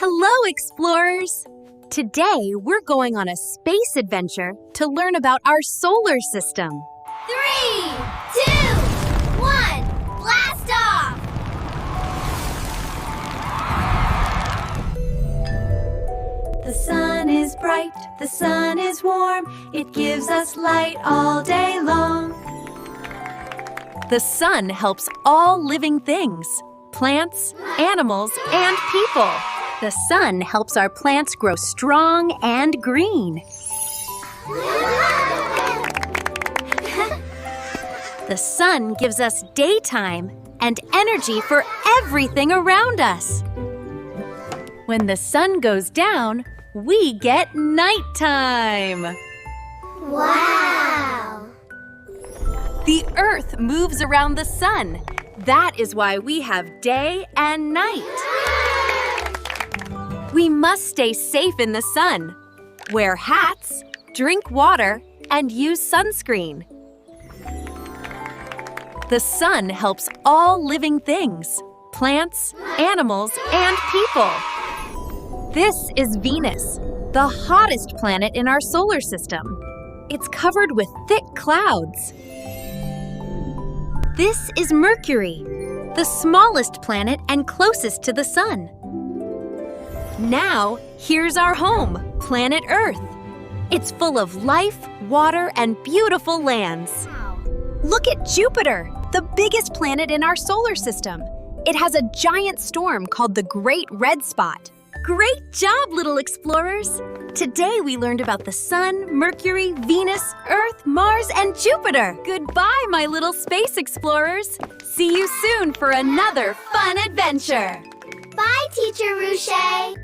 Hello, explorers! Today, we're going on a space adventure to learn about our solar system. 3, 2, 1, blast off! The sun is bright, the sun is warm, it gives us light all day long. The sun helps all living things, plants, animals, and people. The sun helps our plants grow strong and green. The sun gives us daytime and energy for everything around us. When the sun goes down, we get nighttime. Wow! The Earth moves around the sun. That is why we have day and night. We must stay safe in the sun. Wear hats, drink water, and use sunscreen. The sun helps all living things, plants, animals, and people. This is Venus, the hottest planet in our solar system. It's covered with thick clouds. This is Mercury, the smallest planet and closest to the sun. Now, here's our home, planet Earth. It's full of life, water, and beautiful lands. Look at Jupiter, the biggest planet in our solar system. It has a giant storm called the Great Red Spot. Great job, little explorers! Today we learned about the Sun, Mercury, Venus, Earth, Mars, and Jupiter. Goodbye, my little space explorers. See you soon for another fun adventure. Bye, Teacher Rooshy!